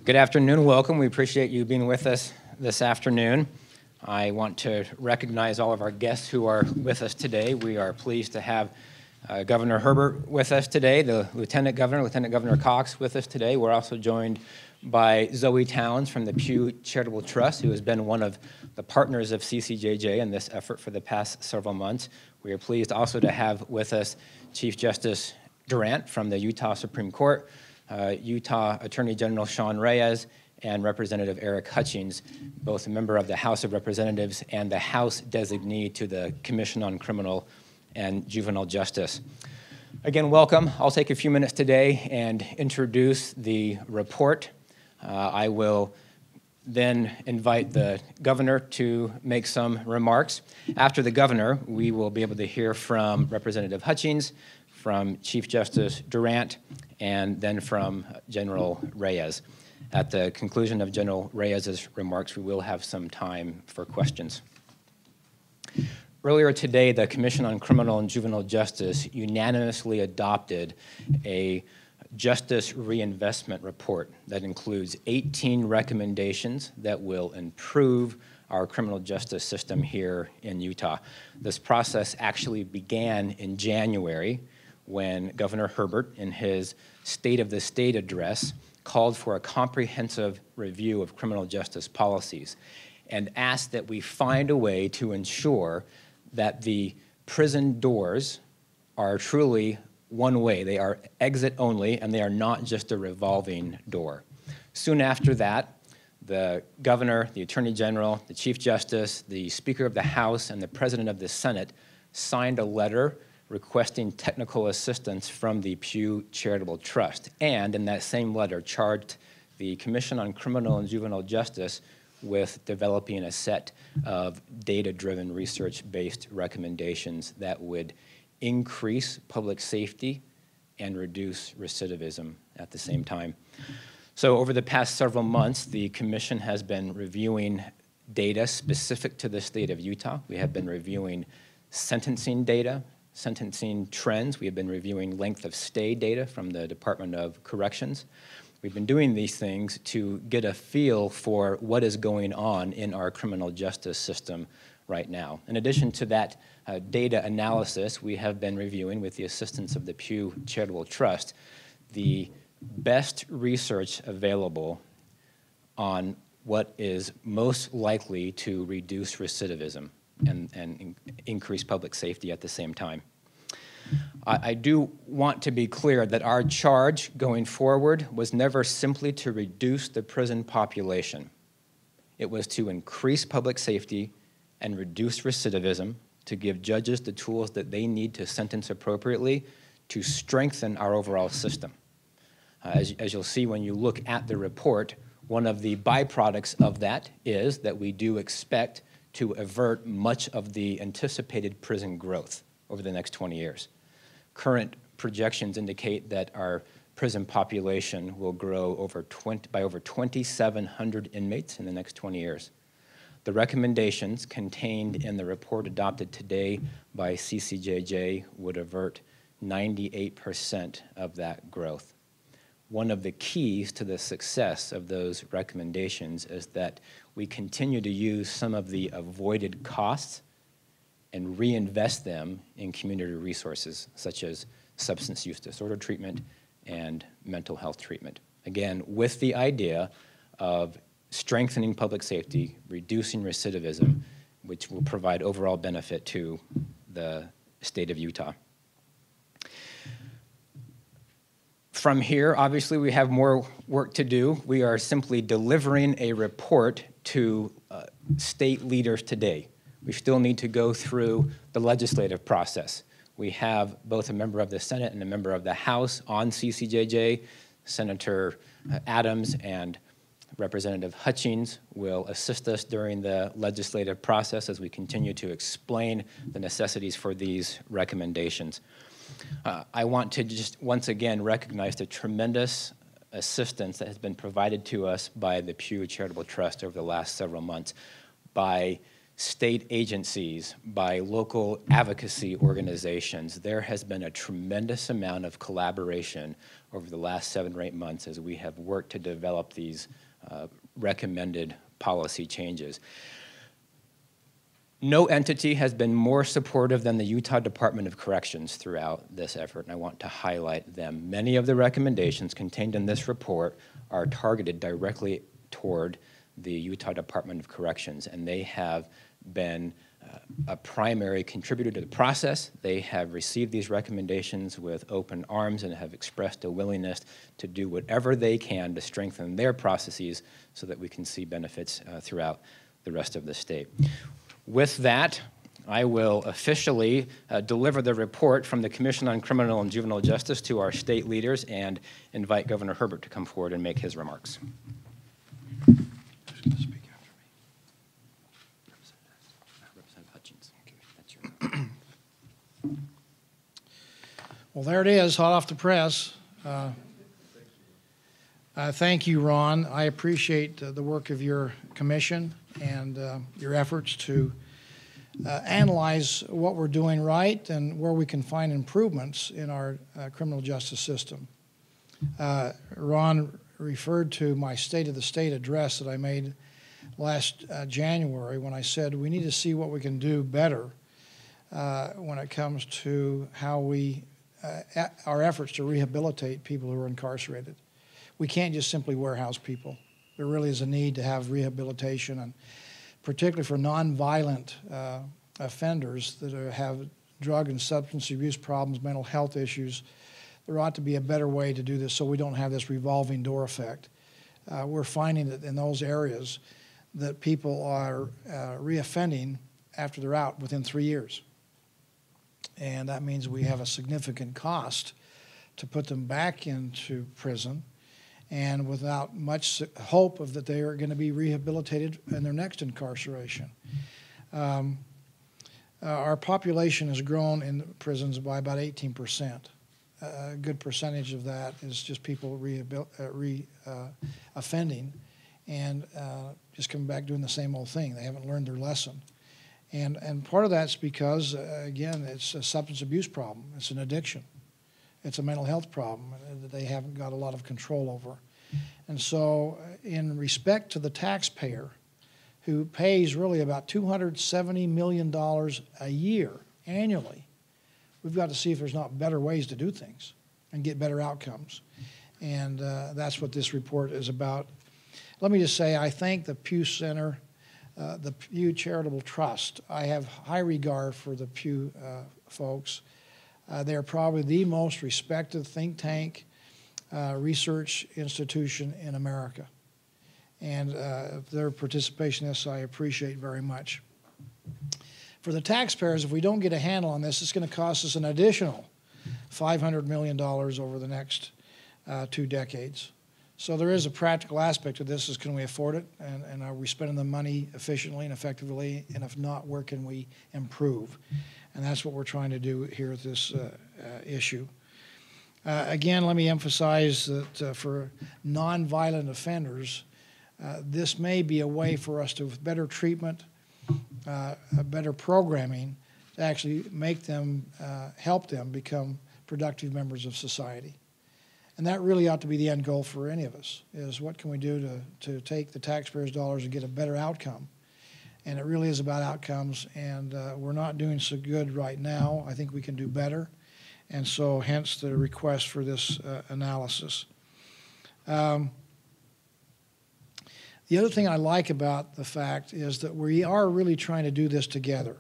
Good afternoon, welcome. We appreciate you being with us this afternoon. I want to recognize all of our guests who are with us today. We are pleased to have Governor Herbert with us today, the Lieutenant Governor Cox with us today. We're also joined by Zoe Towns from the Pew Charitable Trust, who has been one of the partners of CCJJ in this effort for the past several months. We are pleased also to have with us Chief Justice Durant from the Utah Supreme Court, Utah Attorney General Sean Reyes, and Representative Eric Hutchings, both a member of the House of Representatives and the House designee to the Commission on Criminal and Juvenile Justice. Again, welcome. I'll take a few minutes today and introduce the report. I will then invite the governor to make some remarks. After the governor, we will be able to hear from Representative Hutchings, from Chief Justice Durant, and then from General Reyes. At the conclusion of General Reyes' remarks, we will have some time for questions. Earlier today, the Commission on Criminal and Juvenile Justice unanimously adopted a justice reinvestment report that includes 18 recommendations that will improve our criminal justice system here in Utah. This process actually began in January when Governor Herbert, in his State of the State address, called for a comprehensive review of criminal justice policies and asked that we find a way to ensure that the prison doors are truly one way. They are exit only, and they are not just a revolving door. Soon after that, the governor, the attorney general, the chief justice, the speaker of the House, and the president of the Senate signed a letter requesting technical assistance from the Pew Charitable Trust, and in that same letter charged the Commission on Criminal and Juvenile Justice with developing a set of data-driven, research-based recommendations that would increase public safety and reduce recidivism at the same time. So over the past several months, the Commission has been reviewing data specific to the state of Utah. We have been reviewing sentencing data, sentencing trends. We have been reviewing length of stay data from the Department of Corrections. We've been doing these things to get a feel for what is going on in our criminal justice system right now. In addition to that data analysis, we have been reviewing, with the assistance of the Pew Charitable Trust, the best research available on what is most likely to reduce recidivism and increase public safety at the same time. I do want to be clear that our charge going forward was never simply to reduce the prison population. It was to increase public safety and reduce recidivism, to give judges the tools that they need to sentence appropriately, to strengthen our overall system. As you'll see when you look at the report, one of the byproducts of that is that we do expect to avert much of the anticipated prison growth over the next 20 years. Current projections indicate that our prison population will grow by over 2,700 inmates in the next 20 years. The recommendations contained in the report adopted today by CCJJ would avert 98% of that growth. One of the keys to the success of those recommendations is that we continue to use some of the avoided costs and reinvest them in community resources, such as substance use disorder treatment and mental health treatment. Again, with the idea of strengthening public safety, reducing recidivism, which will provide overall benefit to the state of Utah. From here, obviously, we have more work to do. We are simply delivering a report to state leaders today. We still need to go through the legislative process. We have both a member of the Senate and a member of the House on CCJJ. Senator Adams and Representative Hutchings will assist us during the legislative process as we continue to explain the necessities for these recommendations. I want to just once again recognize the tremendous assistance that has been provided to us by the Pew Charitable Trust over the last several months by state agencies, by local advocacy organizations. There has been a tremendous amount of collaboration over the last 7 or 8 months as we have worked to develop these recommended policy changes. No entity has been more supportive than the Utah Department of Corrections throughout this effort, and I want to highlight them. Many of the recommendations contained in this report are targeted directly toward the Utah Department of Corrections, and they have been a primary contributor to the process. They have received these recommendations with open arms and have expressed a willingness to do whatever they can to strengthen their processes so that we can see benefits throughout the rest of the state. With that, I will officially deliver the report from the Commission on Criminal and Juvenile Justice to our state leaders and invite Governor Herbert to come forward and make his remarks. Who's going to speak after me? Representative Hutchins. Okay, that's your Well, there it is, hot off the press. Thank you, Ron. I appreciate the work of your commission and your efforts to analyze what we're doing right and where we can find improvements in our criminal justice system. Ron referred to my State of the State address that I made last January when I said we need to see what we can do better when it comes to how we, our efforts to rehabilitate people who are incarcerated. We can't just simply warehouse people. There really is a need to have rehabilitation, and particularly for nonviolent offenders that have drug and substance abuse problems, mental health issues. There ought to be a better way to do this so we don't have this revolving door effect. We're finding that in those areas that people are reoffending after they're out within 3 years. And that means we have a significant cost to put them back into prison, and without much hope of that they are going to be rehabilitated in their next incarceration. Our population has grown in prisons by about 18%. A good percentage of that is just people offending and just coming back doing the same old thing. They haven't learned their lesson. And part of that's because, again, it's a substance abuse problem. It's an addiction. It's a mental health problem that they haven't got a lot of control over. And so in respect to the taxpayer, who pays really about $270 million a year annually, we've got to see if there's not better ways to do things and get better outcomes. And that's what this report is about. Let me just say, I thank the Pew Center, the Pew Charitable Trust. I have high regard for the Pew folks. They're probably the most respected think tank research institution in America. And their participation in this I appreciate very much. For the taxpayers, if we don't get a handle on this, it's going to cost us an additional $500 million over the next 2 decades. So there is a practical aspect to this, is can we afford it, and are we spending the money efficiently and effectively, and if not, where can we improve? And that's what we're trying to do here with this issue. Again, let me emphasize that for nonviolent offenders, this may be a way for us to, with better treatment, better programming, to actually make them, help them become productive members of society. And that really ought to be the end goal for any of us, is what can we do to take the taxpayers' dollars and get a better outcome. And it really is about outcomes, and we're not doing so good right now. I think we can do better, and so hence the request for this analysis. The other thing I like about the fact is that we are really trying to do this together.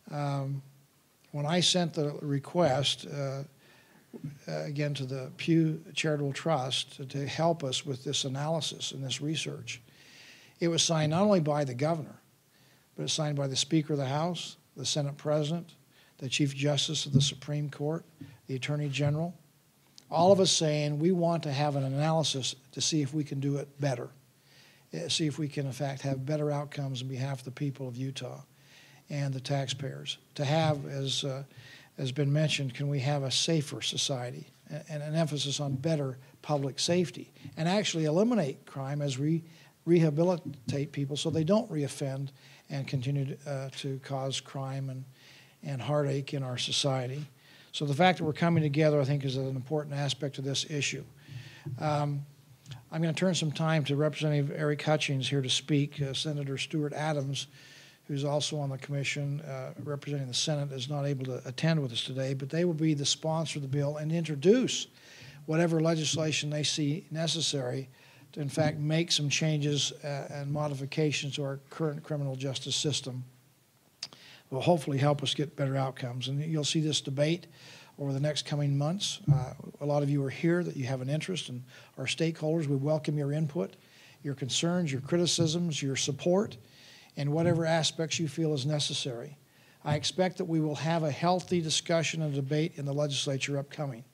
When I sent the request, again, to the Pew Charitable Trust to help us with this analysis and this research, it was signed not only by the governor, but it's signed by the Speaker of the House, the Senate President, the Chief Justice of the Supreme Court, the Attorney General, all of us saying we want to have an analysis to see if we can do it better, see if we can, in fact, have better outcomes on behalf of the people of Utah and the taxpayers. To have, as has been mentioned, can we have a safer society and an emphasis on better public safety and actually eliminate crime as we rehabilitate people so they don't reoffend and continue to cause crime and heartache in our society. So the fact that we're coming together, I think, is an important aspect of this issue. I'm going to turn some time to Representative Eric Hutchings here to speak. Senator Stuart Adams, who's also on the commission representing the Senate, is not able to attend with us today, but they will be the sponsor of the bill and introduce whatever legislation they see necessary to, in fact, make some changes and modifications to our current criminal justice system. Will hopefully help us get better outcomes. And you'll see this debate over the next coming months. A lot of you are here that you have an interest, and our stakeholders, we welcome your input, your concerns, your criticisms, your support, and whatever aspects you feel is necessary. I expect that we will have a healthy discussion and debate in the legislature upcoming,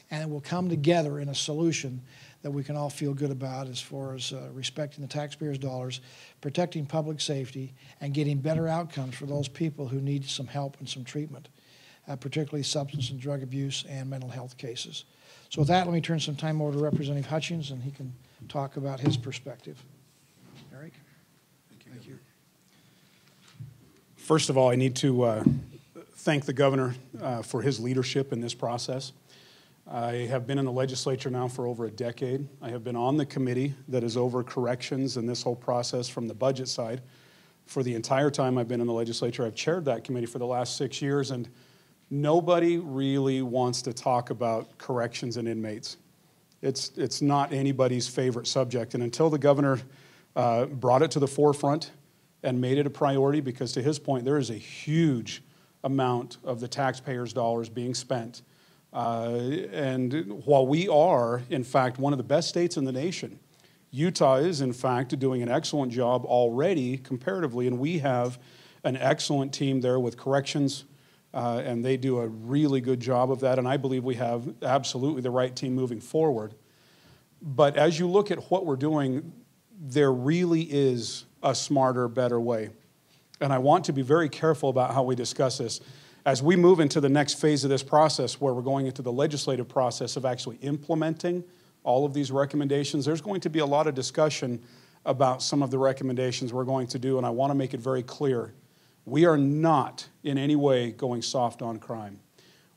and it will come together in a solution that we can all feel good about as far as respecting the taxpayers' dollars, protecting public safety, and getting better outcomes for those people who need some help and some treatment, particularly substance and drug abuse and mental health cases. So with that, let me turn some time over to Representative Hutchings, and he can talk about his perspective. Eric? Thank you. First of all, I need to thank the governor for his leadership in this process. I have been in the legislature now for over a decade. I have been on the committee that is over corrections and this whole process from the budget side. For the entire time I've been in the legislature, I've chaired that committee for the last 6 years, and nobody really wants to talk about corrections and inmates. It's not anybody's favorite subject, and until the governor brought it to the forefront and made it a priority, because to his point, there is a huge amount of the taxpayers' dollars being spent. And while we are, in fact, one of the best states in the nation, Utah is, in fact, doing an excellent job already comparatively, and we have an excellent team there with corrections, and they do a really good job of that, and I believe we have absolutely the right team moving forward. But as you look at what we're doing, there really is a smarter, better way. And I want to be very careful about how we discuss this. As we move into the next phase of this process, where we're going into the legislative process of actually implementing all of these recommendations, there's going to be a lot of discussion about some of the recommendations we're going to do, and I want to make it very clear. We are not in any way going soft on crime.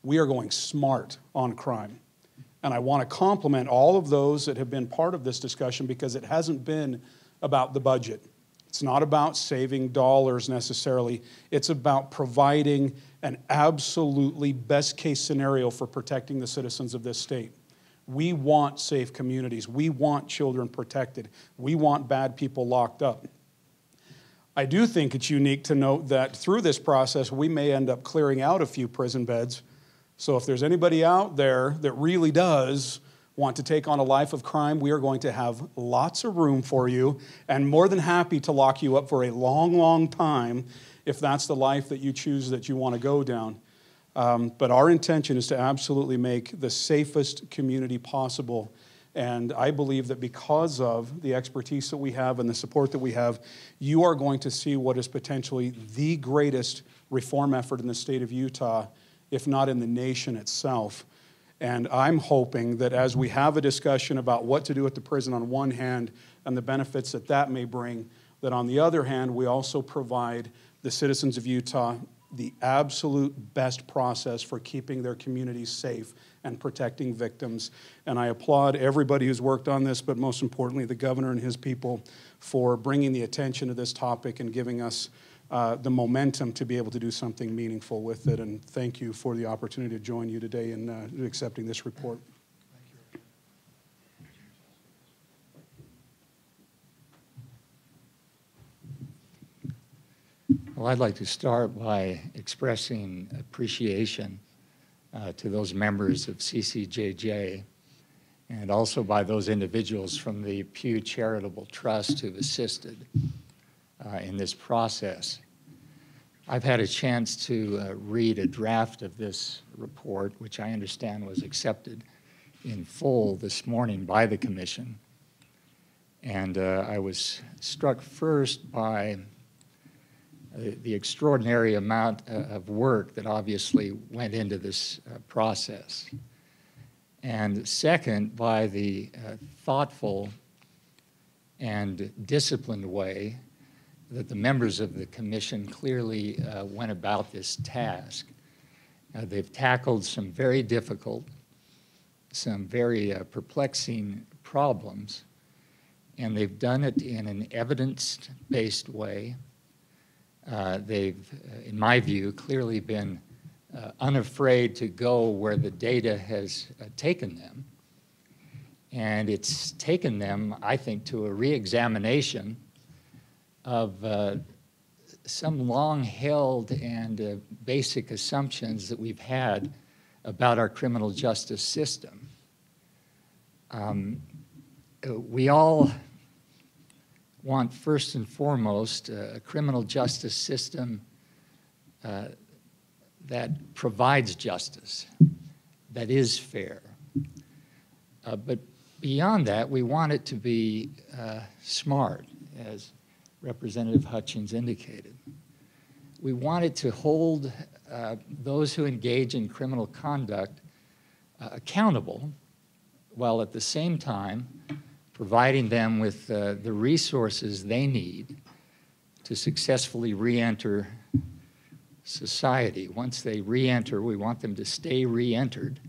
We are going smart on crime. And I want to compliment all of those that have been part of this discussion, because it hasn't been about the budget. It's not about saving dollars necessarily. It's about providing an absolutely best case scenario for protecting the citizens of this state. We want safe communities. We want children protected. We want bad people locked up. I do think it's unique to note that through this process, we may end up clearing out a few prison beds. So if there's anybody out there that really does want to take on a life of crime, we are going to have lots of room for you, and more than happy to lock you up for a long, long time if that's the life that you choose that you want to go down. But our intention is to absolutely make the safest community possible. And I believe that because of the expertise that we have and the support that we have, you are going to see what is potentially the greatest reform effort in the state of Utah, if not in the nation itself. And I'm hoping that as we have a discussion about what to do at the prison on one hand and the benefits that that may bring, that on the other hand, we also provide the citizens of Utah the absolute best process for keeping their communities safe and protecting victims. And I applaud everybody who's worked on this, but most importantly, the governor and his people for bringing the attention to this topic and giving us the momentum to be able to do something meaningful with it. And thank you for the opportunity to join you today in accepting this report. Well, I'd like to start by expressing appreciation to those members of CCJJ, and also by those individuals from the Pew Charitable Trust who've assisted in this process. I've had a chance to read a draft of this report, which I understand was accepted in full this morning by the Commission. And I was struck first by the extraordinary amount of work that obviously went into this process. And second, by the thoughtful and disciplined way that the members of the commission clearly went about this task. They've tackled some very difficult, some very perplexing problems, and they've done it in an evidence-based way. They've, in my view, clearly been unafraid to go where the data has taken them. And it's taken them, I think, to a re-examination of some long-held and basic assumptions that we've had about our criminal justice system. We all want, first and foremost, a criminal justice system that provides justice, that is fair. But beyond that, we want it to be smart, as Representative Hutchins indicated. We want it to hold those who engage in criminal conduct accountable, while at the same time providing them with the resources they need to successfully re-enter society. Once they re-enter, we want them to stay re-entered.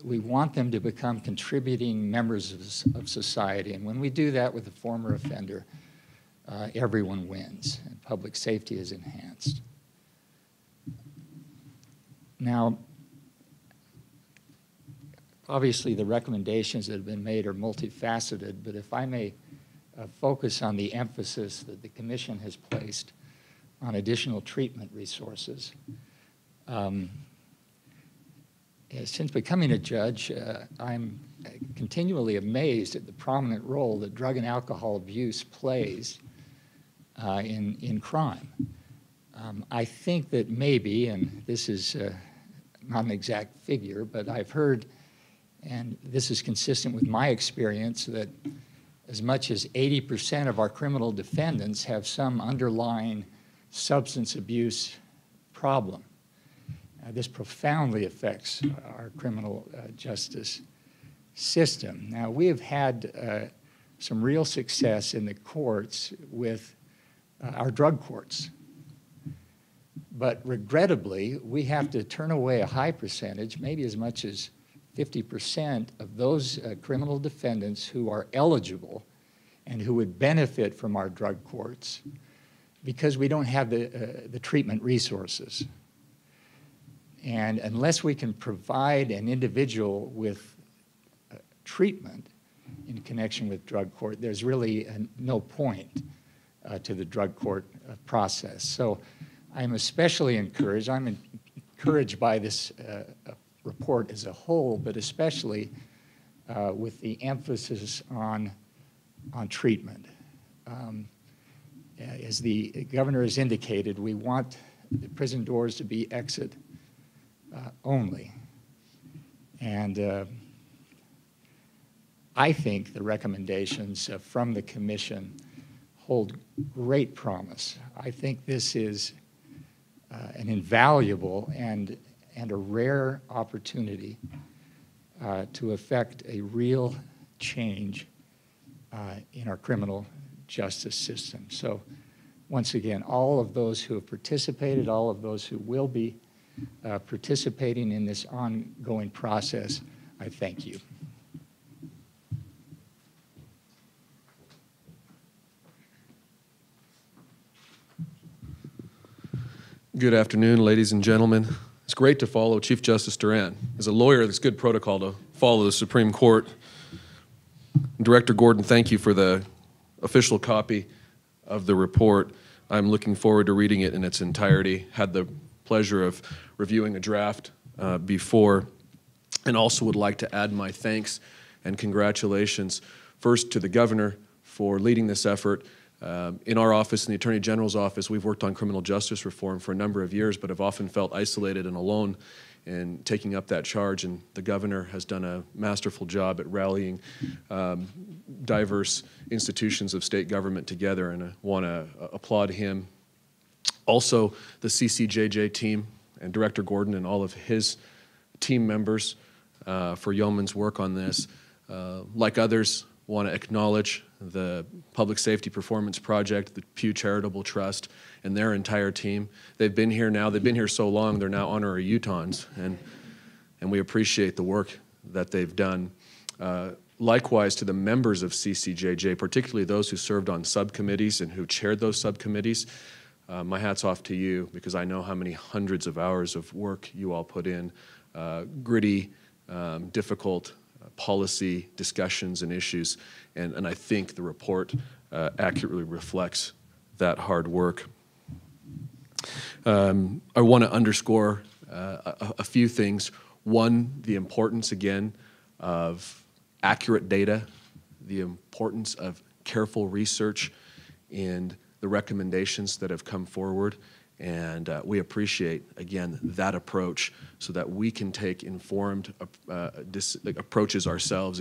We want them to become contributing members of society. And when we do that with a former offender, everyone wins and public safety is enhanced. Now, obviously the recommendations that have been made are multifaceted, but if I may focus on the emphasis that the Commission has placed on additional treatment resources. Since becoming a judge, I'm continually amazed at the prominent role that drug and alcohol abuse plays in crime. I think that maybe, and this is not an exact figure, but I've heard, and this is consistent with my experience, that as much as 80% of our criminal defendants have some underlying substance abuse problem. This profoundly affects our criminal justice system. Now, we have had some real success in the courts with our drug courts. But regrettably, we have to turn away a high percentage, maybe as much as 50% of those criminal defendants who are eligible and who would benefit from our drug courts because we don't have the treatment resources. And unless we can provide an individual with treatment in connection with drug court, there's really no point to the drug court process. So I'm especially encouraged. I'm encouraged by this report as a whole, but especially with the emphasis on treatment. As the governor has indicated, we want the prison doors to be exit only. And I think the recommendations from the commission hold great promise. I think this is an invaluable and a rare opportunity to effect a real change in our criminal justice system. So once again, all of those who have participated, all of those who will be participating in this ongoing process, I thank you. Good afternoon, ladies and gentlemen. It's great to follow Chief Justice Duran. As a lawyer, it's good protocol to follow the Supreme Court. Director Gordon, thank you for the official copy of the report. I'm looking forward to reading it in its entirety. Had the pleasure of reviewing a draft before, and also would like to add my thanks and congratulations first to the governor for leading this effort. In our office, in the Attorney General's office, we've worked on criminal justice reform for a number of years, but have often felt isolated and alone in taking up that charge, and the governor has done a masterful job at rallying diverse institutions of state government together, and I want to applaud him. Also, the CCJJ team and Director Gordon and all of his team members for yeoman's work on this. Like others, want to acknowledge the Public Safety Performance Project, the Pew Charitable Trust, and their entire team. They've been here now. They've been here so long, they're now honorary Utahns, and we appreciate the work that they've done. Likewise, to the members of CCJJ, particularly those who served on subcommittees and who chaired those subcommittees, my hat's off to you, because I know how many hundreds of hours of work you all put in, gritty, difficult policy discussions and issues, and I think the report accurately reflects that hard work. I want to underscore a few things. One, the importance, again, of accurate data, the importance of careful research in the recommendations that have come forward, and we appreciate, again, that approach so that we can take informed approaches ourselves,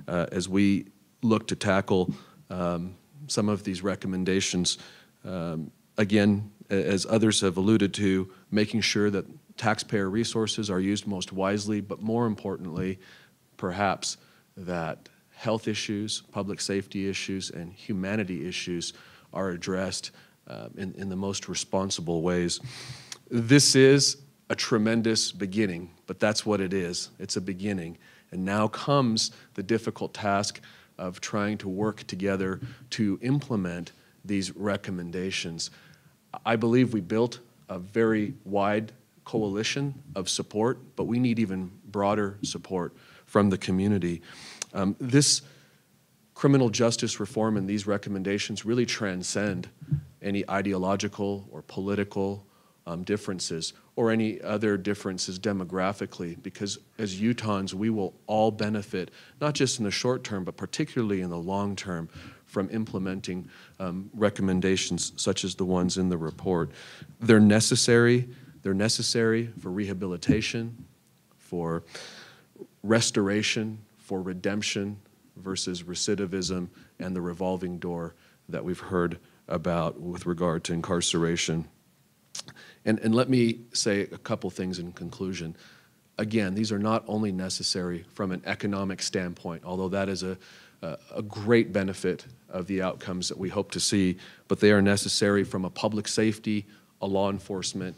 as we look to tackle some of these recommendations. Again, as others have alluded to, making sure that taxpayer resources are used most wisely, but more importantly, perhaps, that health issues, public safety issues, and humanity issues are addressed in the most responsible ways. This is a tremendous beginning, but that's what it is. It's a beginning. And now comes the difficult task of trying to work together to implement these recommendations. I believe we built a very wide coalition of support, but we need even broader support from the community. This criminal justice reform and these recommendations really transcend any ideological or political differences or any other differences demographically, because as Utahns, we will all benefit, not just in the short term, but particularly in the long term, from implementing recommendations such as the ones in the report. They're necessary. They're necessary for rehabilitation, for restoration, for redemption versus recidivism and the revolving door that we've heard about with regard to incarceration. And let me say a couple things in conclusion. Again, these are not only necessary from an economic standpoint, although that is a great benefit of the outcomes that we hope to see, but they are necessary from a public safety, a law enforcement,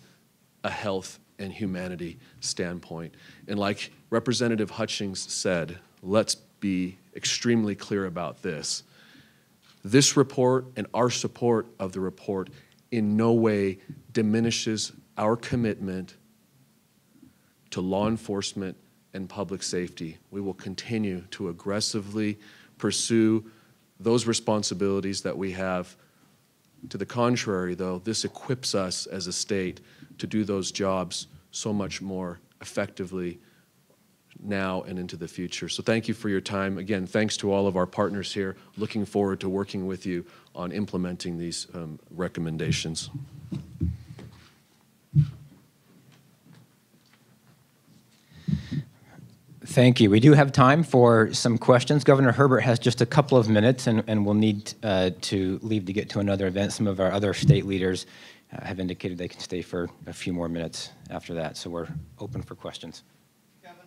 a health and humanity standpoint. And like Representative Hutchings said, let's be extremely clear about this. This report and our support of the report in no way diminishes our commitment to law enforcement and public safety. We will continue to aggressively pursue those responsibilities that we have. To the contrary, though, this equips us as a state to do those jobs so much more effectively now and into the future. So thank you for your time. Again, thanks to all of our partners here. Looking forward to working with you on implementing these recommendations. Thank you. We do have time for some questions. Governor Herbert has just a couple of minutes, and we'll need to leave to get to another event. Some of our other state leaders have indicated they can stay for a few more minutes after that, so we're open for questions. Governor,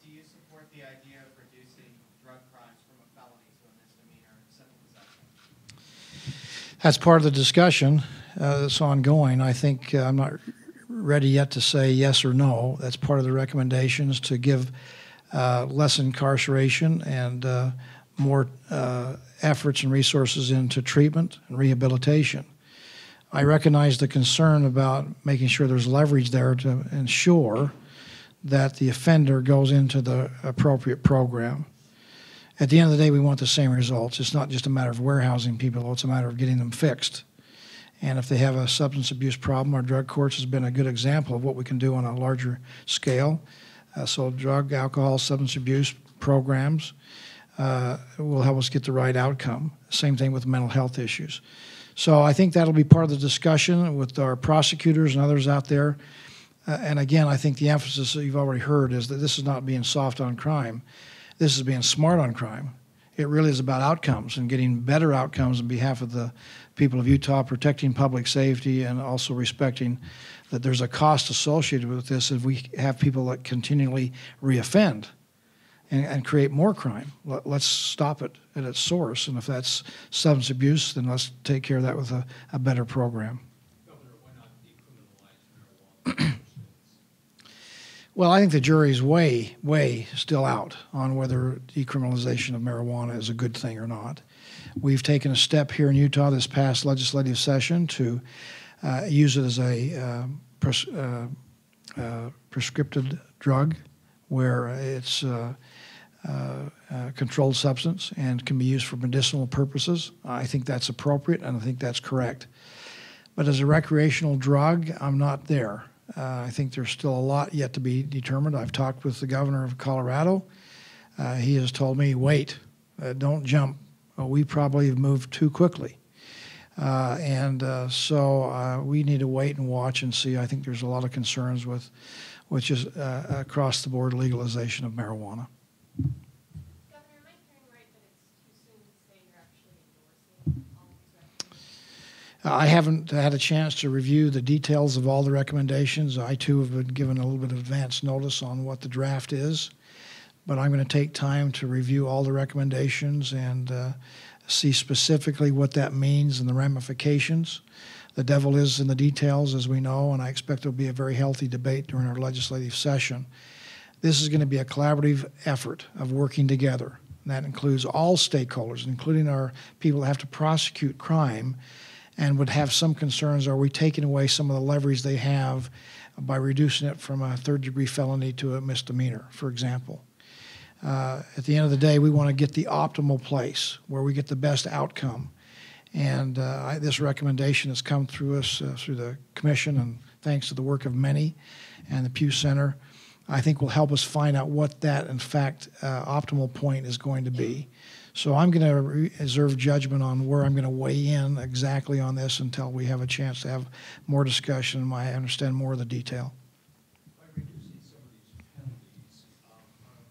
do you support the idea of reducing drug crimes from a felony to a misdemeanor simple possession? That's part of the discussion that's ongoing. I think I'm not ready yet to say yes or no. That's part of the recommendations to give less incarceration and more efforts and resources into treatment and rehabilitation. I recognize the concern about making sure there's leverage there to ensure that the offender goes into the appropriate program. At the end of the day, we want the same results. It's not just a matter of warehousing people, it's a matter of getting them fixed. And if they have a substance abuse problem, our drug courts has been a good example of what we can do on a larger scale. So drug, alcohol, substance abuse programs will help us get the right outcome. Same thing with mental health issues. So I think that'll be part of the discussion with our prosecutors and others out there. And again, I think the emphasis that you've already heard is that this is not being soft on crime. This is being smart on crime. It really is about outcomes and getting better outcomes on behalf of the people of Utah, protecting public safety and also respecting that there's a cost associated with this if we have people that continually reoffend. and create more crime. Let's stop it at its source, and if that's substance abuse, then let's take care of that with a better program. Governor, why not decriminalize marijuana? Well, I think the jury's way still out on whether decriminalization of marijuana is a good thing or not. We've taken a step here in Utah this past legislative session to use it as a prescripted drug, where it's a controlled substance and can be used for medicinal purposes. I think that's appropriate, and I think that's correct. But as a recreational drug, I'm not there. I think there's still a lot yet to be determined. I've talked with the governor of Colorado. He has told me, wait, don't jump. We probably have moved too quickly. So we need to wait and watch and see. I think there's a lot of concerns with just across-the-board legalization of marijuana. Governor, am I hearing right that it's too soon to say you're actually endorsing all of these recommendations? I haven't had a chance to review the details of all the recommendations. I, too, have been given a little bit of advance notice on what the draft is. But I'm going to take time to review all the recommendations and see specifically what that means and the ramifications. The devil is in the details, as we know, and I expect there will be a very healthy debate during our legislative session. This is going to be a collaborative effort of working together. And that includes all stakeholders, including our people that have to prosecute crime and would have some concerns. Are we taking away some of the leverage they have by reducing it from a third-degree felony to a misdemeanor, for example? At the end of the day, we want to get the optimal place where we get the best outcome. And this recommendation has come through us through the commission, and thanks to the work of many and the Pew Center, I think will help us find out what that, in fact, optimal point is going to be. So I'm going to reserve judgment on where I'm going to weigh in exactly on this until we have a chance to have more discussion and I understand more of the detail. By reducing some of these penalties,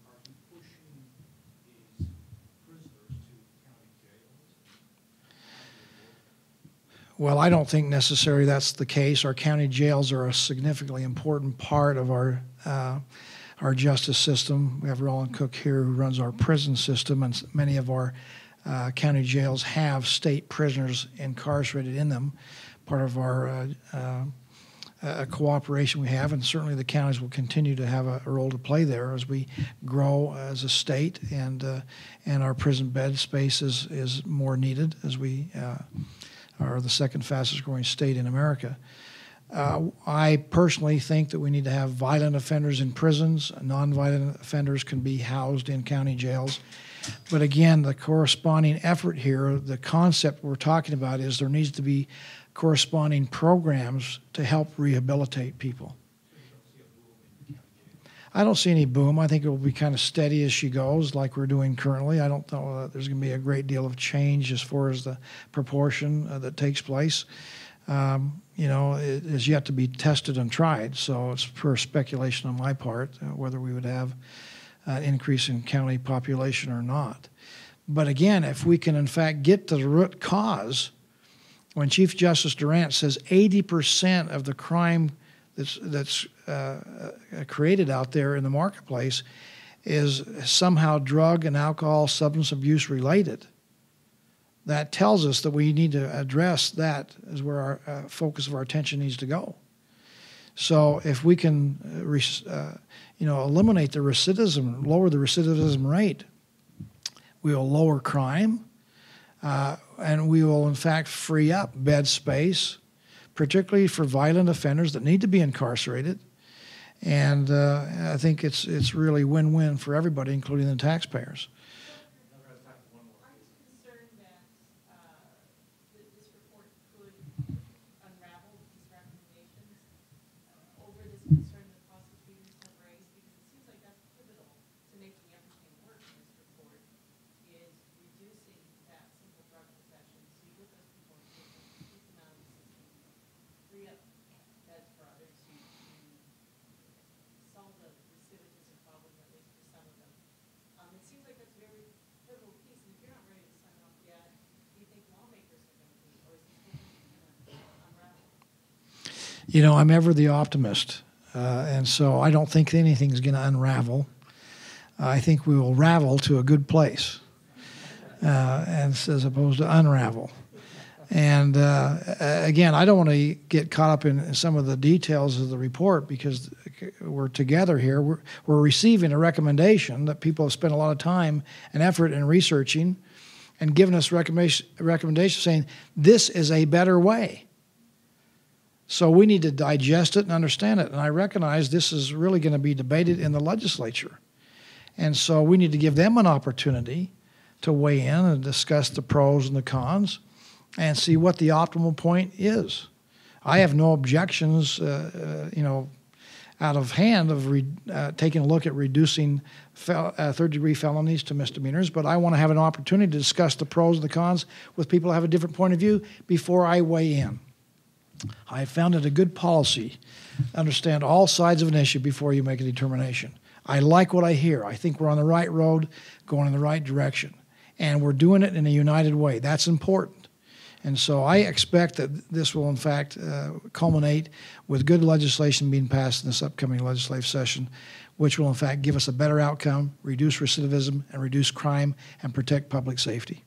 are you pushing these prisoners to county jails? Well, I don't think necessarily that's the case. Our county jails are a significantly important part of our justice system. We have Roland Cook here who runs our prison system, and many of our county jails have state prisoners incarcerated in them. Part of our cooperation we have, and certainly the counties will continue to have a role to play there as we grow as a state, and our prison bed space is more needed as we are the second fastest growing state in America. I personally think that we need to have violent offenders in prisons. Nonviolent offenders can be housed in county jails. But again, the corresponding effort here, the concept we're talking about is there needs to be corresponding programs to help rehabilitate people. I don't see any boom. I think it will be kind of steady as she goes, like we're doing currently. I don't know that there's going to be a great deal of change as far as the proportion that takes place. You know, it is yet to be tested and tried, so it's pure speculation on my part whether we would have an increase in county population or not. But again, if we can in fact get to the root cause, when Chief Justice Durant says 80% of the crime that's created out there in the marketplace is somehow drug and alcohol substance abuse related, that tells us that we need to address that as where our focus of our attention needs to go. So if we can, eliminate the recidivism, lower the recidivism rate, we will lower crime, and we will in fact free up bed space, particularly for violent offenders that need to be incarcerated. And I think it's really win-win for everybody, including the taxpayers. Concern that prosecutors have raised, because it seems like that's pivotal to making everything work in this report, is reducing that simple drug possession. So you get those people in prison, keep them out of the system, free up beds for others to solve the recidivism problem, at least for some of them. It seems like that's a very pivotal piece, and if you're not ready to sign off yet, do you think lawmakers are going to be, or is this going to unravel? You know, I'm ever the optimist. And so I don't think anything's going to unravel. I think we will ravel to a good place, and as opposed to unravel. And again, I don't want to get caught up in some of the details of the report because we're together here. We're receiving a recommendation that people have spent a lot of time and effort in researching and giving us recommendations saying this is a better way. So we need to digest it and understand it. And I recognize this is really going to be debated in the legislature. And so we need to give them an opportunity to weigh in and discuss the pros and the cons and see what the optimal point is. I have no objections, out of hand of taking a look at reducing third-degree felonies to misdemeanors, but I want to have an opportunity to discuss the pros and the cons with people who have a different point of view before I weigh in. I found it a good policy to understand all sides of an issue before you make a determination. I like what I hear. I think we're on the right road, going in the right direction, and we're doing it in a united way. That's important. And so I expect that this will, in fact, culminate with good legislation being passed in this upcoming legislative session, which will, in fact, give us a better outcome, reduce recidivism, and reduce crime, and protect public safety.